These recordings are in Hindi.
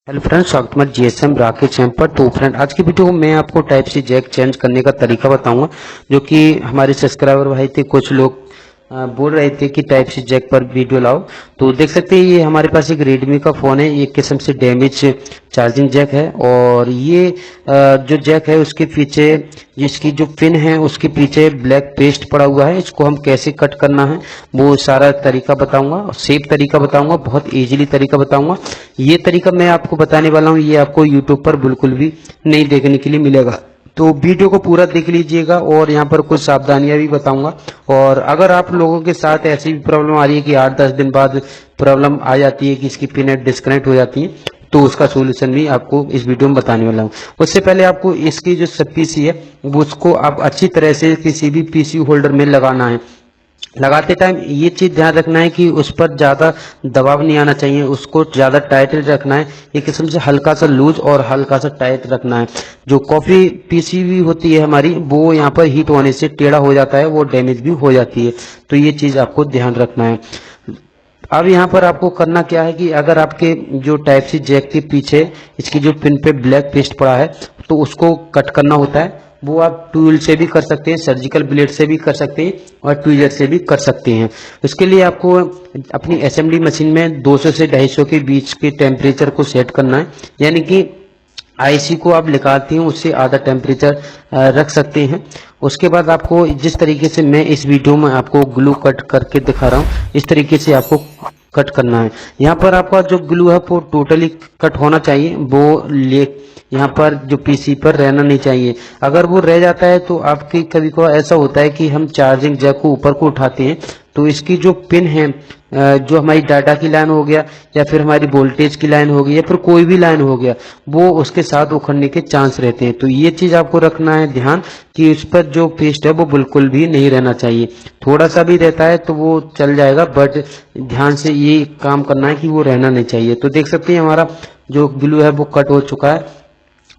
हेलो फ्रेंड्स, स्वागत है जीएसएम राकेश चैनल पर। तो फ्रेंड, आज की वीडियो में मैं आपको टाइप सी जैक चेंज करने का तरीका बताऊंगा, जो कि हमारे सब्सक्राइबर भाई थे, कुछ लोग बोल रहे थे कि टाइप सी जैक पर वीडियो लाओ। तो देख सकते हैं ये हमारे पास एक रेडमी का फ़ोन है, एक किस्म से डैमेज चार्जिंग जैक है। और ये जो जैक है उसके पीछे जिसकी जो पिन है उसके पीछे ब्लैक पेस्ट पड़ा हुआ है। इसको हम कैसे कट करना है वो सारा तरीका बताऊंगा, सेफ तरीका बताऊंगा, बहुत इजीली तरीका बताऊंगा। ये तरीका मैं आपको बताने वाला हूँ, ये आपको यूट्यूब पर बिल्कुल भी नहीं देखने के लिए मिलेगा। तो वीडियो को पूरा देख लीजिएगा और यहाँ पर कुछ सावधानियां भी बताऊंगा। और अगर आप लोगों के साथ ऐसी भी प्रॉब्लम आ रही है कि 8-10 दिन बाद प्रॉब्लम आ जाती है कि इसकी पिन डिस्कनेक्ट हो जाती है, तो उसका सोल्यूशन भी आपको इस वीडियो में बताने वाला हूँ। उससे पहले आपको इसकी जो सब पीसी है वो उसको आप अच्छी तरह से किसी भी पीसी होल्डर में लगाना है। लगाते टाइम ये चीज ध्यान रखना है कि उस पर ज्यादा दबाव नहीं आना चाहिए, उसको ज्यादा टाइट रखना है। एक किस्म से हल्का सा लूज और हल्का सा टाइट रखना है। जो कॉफी पीसीबी होती है हमारी, वो यहाँ पर हीट होने से टेढ़ा हो जाता है, वो डैमेज भी हो जाती है। तो ये चीज आपको ध्यान रखना है। अब यहाँ पर आपको करना क्या है कि अगर आपके जो टाइप सी जैक के पीछे इसकी जो पिन पे ब्लैक पेस्ट पड़ा है, तो उसको कट करना होता है। वो आप टूल से भी कर सकते हैं, सर्जिकल ब्लेड से भी कर सकते हैं और ट्वीजर से भी कर सकते हैं। इसके लिए आपको अपनी असेंबली मशीन में 200 से 250 के बीच के टेम्परेचर को सेट करना है। यानी कि आईसी को आप निकालते हैं उससे आधा टेम्परेचर रख सकते हैं। उसके बाद आपको जिस तरीके से मैं इस वीडियो में आपको ग्लू कट करके दिखा रहा हूँ, इस तरीके से आपको कट करना है। यहाँ पर आपका जो ग्लू है वो टोटली कट होना चाहिए, वो ले यहाँ पर जो पीसी पर रहना नहीं चाहिए। अगर वो रह जाता है तो आपकी कभी कभार ऐसा होता है कि हम चार्जिंग जैक को ऊपर को उठाते हैं तो इसकी जो पिन है, जो हमारी डाटा की लाइन हो गया या फिर हमारी वोल्टेज की लाइन हो गई या फिर कोई भी लाइन हो गया, वो उसके साथ उखड़ने के चांस रहते हैं। तो ये चीज आपको रखना है ध्यान कि उस पर जो पेस्ट है वो बिल्कुल भी नहीं रहना चाहिए। थोड़ा सा भी रहता है तो वो चल जाएगा, बट ध्यान से ये काम करना है कि वो रहना नहीं चाहिए। तो देख सकते हैं हमारा जो ग्लू है वो कट हो चुका है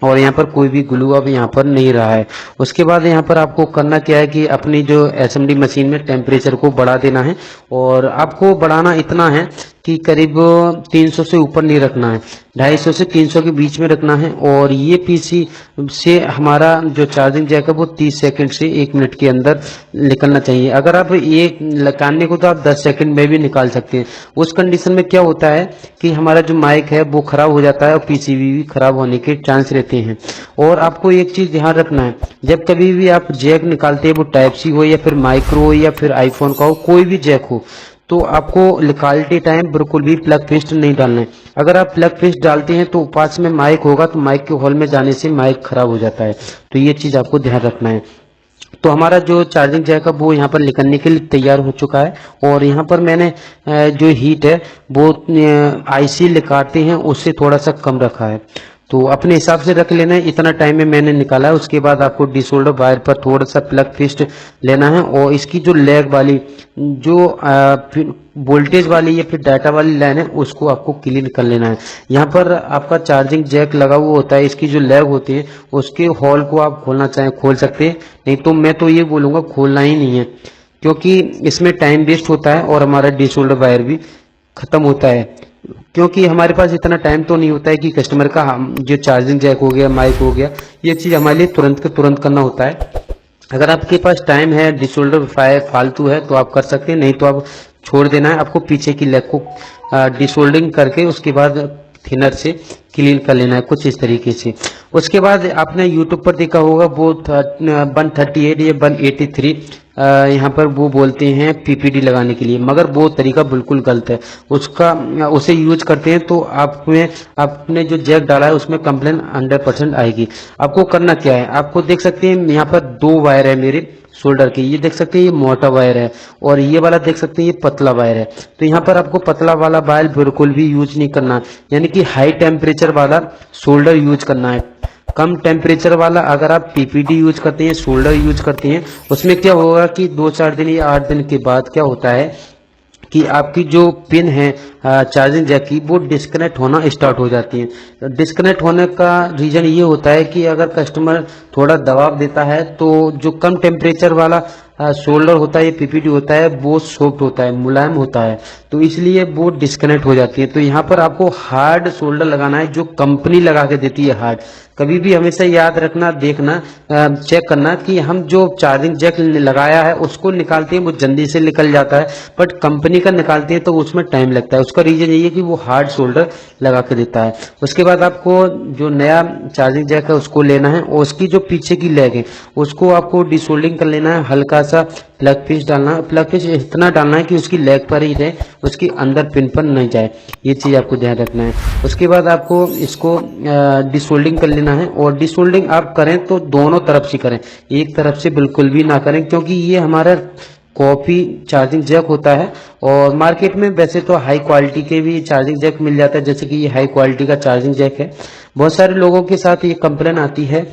और यहाँ पर कोई भी ग्लू अब यहाँ पर नहीं रहा है। उसके बाद यहाँ पर आपको करना क्या है कि अपनी जो असेंबली मशीन में टेम्परेचर को बढ़ा देना है। और आपको बढ़ाना इतना है कि करीब 300 से ऊपर नहीं रखना है, 250 से 300 के बीच में रखना है। और ये पीसी से हमारा जो चार्जिंग जैक है वो 30 सेकंड से 1 मिनट के अंदर निकलना चाहिए। अगर आप ये निकालने को तो आप 10 सेकंड में भी निकाल सकते हैं। उस कंडीशन में क्या होता है कि हमारा जो माइक है वो खराब हो जाता है और पीसीबी भी खराब होने के चांस रहते हैं। और आपको एक चीज ध्यान रखना है, जब कभी भी आप जैक निकालते हैं, वो टाइप सी हो या फिर माइक्रो हो या फिर आईफोन का हो, कोई भी जैक हो, तो आपको निकालते टाइम बिल्कुल भी प्लग पेस्ट नहीं डालना है। अगर आप प्लग पेस्ट डालते हैं तो पास में माइक होगा तो माइक के होल में जाने से माइक खराब हो जाता है। तो ये चीज आपको ध्यान रखना है। तो हमारा जो चार्जिंग जैक है वो यहाँ पर निकलने के लिए तैयार हो चुका है। और यहाँ पर मैंने जो हीट है वो आईसी निकालते हैं उससे थोड़ा सा कम रखा है। तो अपने हिसाब से रख लेना है, इतना टाइम में मैंने निकाला है। उसके बाद आपको डिसोल्डर वायर पर थोड़ा सा प्लग फिस्ट लेना है और इसकी जो लैग वाली जो वोल्टेज वाली या फिर डाटा वाली लाइन है उसको आपको क्लीन कर लेना है। यहाँ पर आपका चार्जिंग जैक लगा हुआ होता है, इसकी जो लैग होती है उसके होल को आप खोलना चाहें खोल सकते हैं, नहीं तो मैं तो ये बोलूँगा खोलना ही नहीं है, क्योंकि इसमें टाइम वेस्ट होता है और हमारा डिसोल्डर वायर भी खत्म होता है। क्योंकि हमारे पास इतना टाइम तो नहीं होता है कि कस्टमर का हम जो चार्जिंग जैक हो गया, माइक हो गया, ये चीज़ हमारे लिए तुरंत के तुरंत करना होता है। अगर आपके पास टाइम है, डिसोल्डर फालतू है तो आप कर सकते हैं, नहीं तो आप छोड़ देना है। आपको पीछे की लेग को डिसोल्डरिंग करके उसके बाद थिनर से क्लीन कर लेना है कुछ इस तरीके से। उसके बाद आपने यूट्यूब पर देखा होगा वो 138 या 183 यहाँ पर वो बोलते हैं पीपीडी लगाने के लिए, मगर वो तरीका बिल्कुल गलत है। उसे यूज करते हैं तो आपने जो जैक डाला है उसमें कंप्लेन 100% आएगी। आपको करना क्या है, आपको देख सकते हैं यहाँ पर 2 वायर है मेरे शोल्डर के, ये देख सकते हैं ये मोटा वायर है और ये वाला देख सकते हैं ये पतला वायर है। तो यहाँ पर आपको पतला वाला वायर बिल्कुल भी यूज नहीं करना, यानी कि हाई टेम्परेचर वाला शोल्डर यूज करना है। कम टेम्परेचर वाला अगर आप पीपीडी यूज करते हैं, शोल्डर यूज करते हैं, उसमें क्या होगा कि 2-4 दिन या 8 दिन के बाद क्या होता है कि आपकी जो पिन है चार्जिंग जैक की वो डिस्कनेक्ट होना स्टार्ट हो जाती है। डिस्कनेक्ट होने का रीजन ये होता है कि अगर कस्टमर थोड़ा दबाव देता है तो जो कम टेम्परेचर वाला शोल्डर होता है, ये पीपीटी होता है, वो सॉफ्ट होता है, मुलायम होता है, तो इसलिए वो डिस्कनेक्ट हो जाती है। तो यहाँ पर आपको हार्ड शोल्डर लगाना है, जो कंपनी लगा के देती है हार्ड। कभी भी हमेशा याद रखना, देखना, चेक करना कि हम जो चार्जिंग जैक लगाया है उसको निकालते हैं वो जल्दी से निकल जाता है, बट कंपनी का निकालते हैं तो उसमें टाइम लगता है। उसका रीजन यही है कि वो हार्ड शोल्डर लगा के देता है। उसके बाद आपको जो नया चार्जिंग जैक है उसको लेना है, और उसकी जो पीछे की लेग है उसको आपको डिसोल्डिंग कर लेना है। हल्का सा प्लग पीस डालना है, प्लग पीस इतना डालना है कि उसकी लेग पर ही रहे, उसकी अंदर पिन पर नहीं जाए, ये चीज़ आपको ध्यान रखना है। उसके बाद आपको इसको डिसोल्डिंग कर लेना है, और डिसोल्डिंग आप करें तो दोनों तरफ से करें, एक तरफ से बिल्कुल भी ना करें, क्योंकि ये हमारा कॉपी चार्जिंग जैक होता है। और मार्केट में वैसे तो हाई क्वालिटी के भी चार्जिंग जैक मिल जाता है, जैसे कि ये हाई क्वालिटी का चार्जिंग जैक है। बहुत सारे लोगों के साथ ये कंप्लेन आती है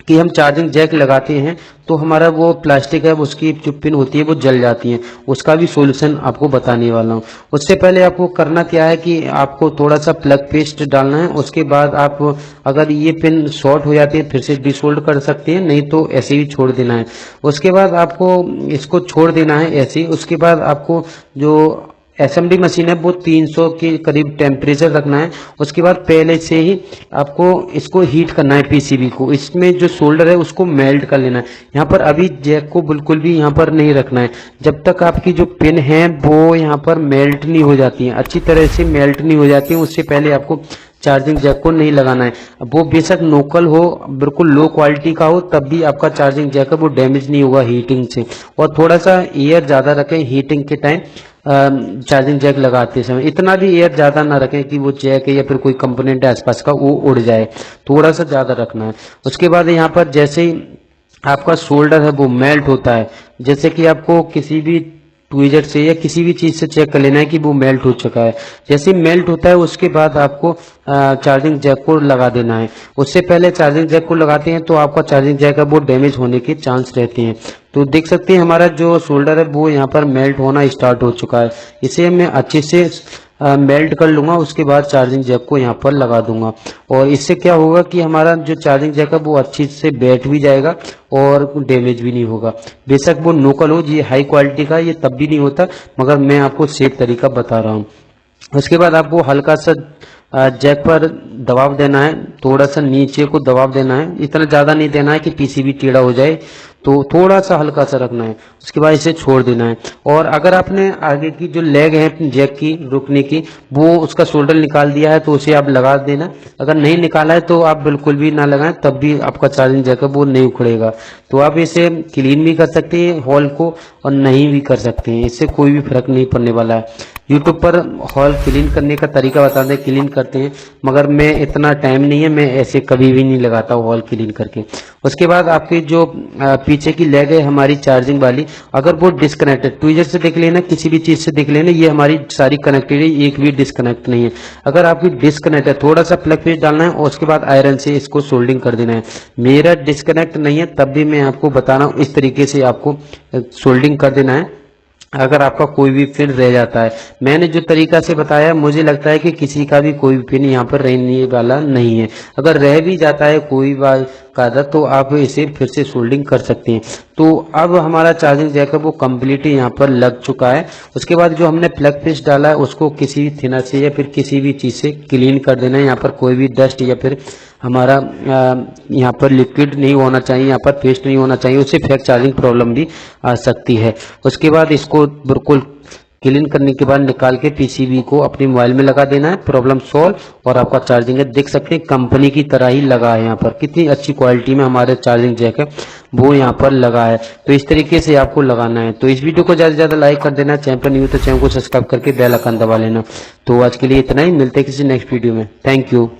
कि हम चार्जिंग जैक लगाते हैं तो हमारा वो प्लास्टिक है, उसकी जो पिन होती है वो जल जाती है। उसका भी सॉल्यूशन आपको बताने वाला हूँ। उससे पहले आपको करना क्या है कि आपको थोड़ा सा प्लग पेस्ट डालना है। उसके बाद आप अगर ये पिन शॉर्ट हो जाती है फिर से डिसोल्ड कर सकते हैं, नहीं तो ऐसे ही छोड़ देना है। उसके बाद आपको इसको छोड़ देना है ऐसे ही। उसके बाद आपको जो असेंबली मशीन है वो 300 के करीब टेम्परेचर रखना है। उसके बाद पहले से ही आपको इसको हीट करना है पीसीबी को। इसमें जो शोल्डर है उसको मेल्ट कर लेना है। यहाँ पर अभी जैक को बिल्कुल भी यहाँ पर नहीं रखना है जब तक आपकी जो पिन है वो यहाँ पर मेल्ट नहीं हो जाती है, अच्छी तरह से मेल्ट नहीं हो जाती है, उससे पहले आपको चार्जिंग जैक को नहीं लगाना है। वो बेशक लोकल हो, बिल्कुल लो क्वालिटी का हो, तब भी आपका चार्जिंग जैक है वो डैमेज नहीं होगा हीटिंग से। और थोड़ा सा एयर ज़्यादा रखें हीटिंग के टाइम, चार्जिंग जैक लगाते समय इतना भी एयर ज़्यादा ना रखें कि वो जैक है या फिर कोई कंपोनेंट है आसपास का वो उड़ जाए, थोड़ा सा ज़्यादा रखना है। उसके बाद यहाँ पर जैसे ही आपका शोल्डर है वो मेल्ट होता है, जैसे कि आपको किसी भी ट्वीजर से या किसी भी चीज़ से चेक कर लेना है कि वो मेल्ट हो चुका है। जैसे ही मेल्ट होता है उसके बाद आपको चार्जिंग जैक को लगा देना है। उससे पहले चार्जिंग जैक को लगाते हैं तो आपका चार्जिंग जैक है वो डैमेज होने के चांस रहते हैं। तो देख सकते हैं हमारा जो शोल्डर है वो यहाँ पर मेल्ट होना स्टार्ट हो चुका है। इसे मैं अच्छे से मेल्ट कर लूंगा, उसके बाद चार्जिंग जैक को यहाँ पर लगा दूंगा। और इससे क्या होगा कि हमारा जो चार्जिंग जैक है वो अच्छी से बैठ भी जाएगा और डैमेज भी नहीं होगा। बेशक वो लोकल हो, ये हाई क्वालिटी का ये तब भी नहीं होता, मगर मैं आपको सेफ तरीका बता रहा हूँ। उसके बाद आपको हल्का सा जैक पर दबाव देना है, थोड़ा सा नीचे को दबाव देना है, इतना ज़्यादा नहीं देना है कि पीसीबी टेढ़ा हो जाए, तो थोड़ा सा हल्का सा रखना है। उसके बाद इसे छोड़ देना है। और अगर आपने आगे की जो लेग है जैक की रुकने की वो उसका शोल्डर निकाल दिया है तो उसे आप लगा देना। अगर नहीं निकाला है तो आप बिल्कुल भी ना लगाएं, तब भी आपका चार्जिंग जैक है वो नहीं उखड़ेगा। तो आप इसे क्लीन भी कर सकते हैं हॉल को और नहीं भी कर सकते हैं, इससे कोई भी फर्क नहीं पड़ने वाला है। यूट्यूब पर हॉल क्लीन करने का तरीका बताते हैं, क्लीन करते हैं, मगर मैं इतना टाइम नहीं है, मैं ऐसे कभी भी नहीं लगाता हूँ हॉल क्लीन करके। उसके बाद आपकी जो पीछे की लेग है हमारी चार्जिंग वाली, अगर वो डिस्कनेक्ट है, ट्वीजर से देख लेना, किसी भी चीज़ से देख लेना, ये हमारी सारी कनेक्टेड है, एक भी डिस्कनेक्ट नहीं है। अगर आपकी डिस्कनेक्ट है थोड़ा सा प्लग पेस्ट डालना है और उसके बाद आयरन से इसको सोल्डिंग कर देना है। मेरा डिस्कनेक्ट नहीं है तब भी मैं आपको बता रहा हूँ, इस तरीके से आपको सोल्डिंग कर देना है अगर आपका कोई भी पिन रह जाता है। मैंने जो तरीका से बताया मुझे लगता है कि किसी का भी कोई भी पिन यहाँ पर रहने वाला नहीं है। अगर रह भी जाता है कोई बार कायदा तो आप इसे फिर से सोल्डिंग कर सकते हैं। तो अब हमारा चार्जिंग जैक है वो कम्प्लीटली यहाँ पर लग चुका है। उसके बाद जो हमने प्लग पेस्ट डाला है उसको किसी भी थिनर से या फिर किसी भी चीज़ से क्लीन कर देना है। यहाँ पर कोई भी डस्ट या फिर हमारा यहाँ पर लिक्विड नहीं होना चाहिए, यहाँ पर पेस्ट नहीं होना चाहिए, उससे फेक चार्जिंग प्रॉब्लम भी आ सकती है। उसके बाद इसको बिल्कुल क्लीन करने के बाद निकाल के पीसीबी को अपने मोबाइल में लगा देना है, प्रॉब्लम सॉल्व। और आपका चार्जिंग है देख सकते हैं कंपनी की तरह ही लगा है, यहाँ पर कितनी अच्छी क्वालिटी में हमारे चार्जिंग जैक है वो यहाँ पर लगा है। तो इस तरीके से आपको लगाना है। तो इस वीडियो को ज़्यादा से ज़्यादा लाइक कर देना, चैनल पर न्यू तो चैनल को सब्सक्राइब करके बेल आइकन दबा लेना। तो आज के लिए इतना ही, मिलते हैं किसी नेक्स्ट वीडियो में। Thank you.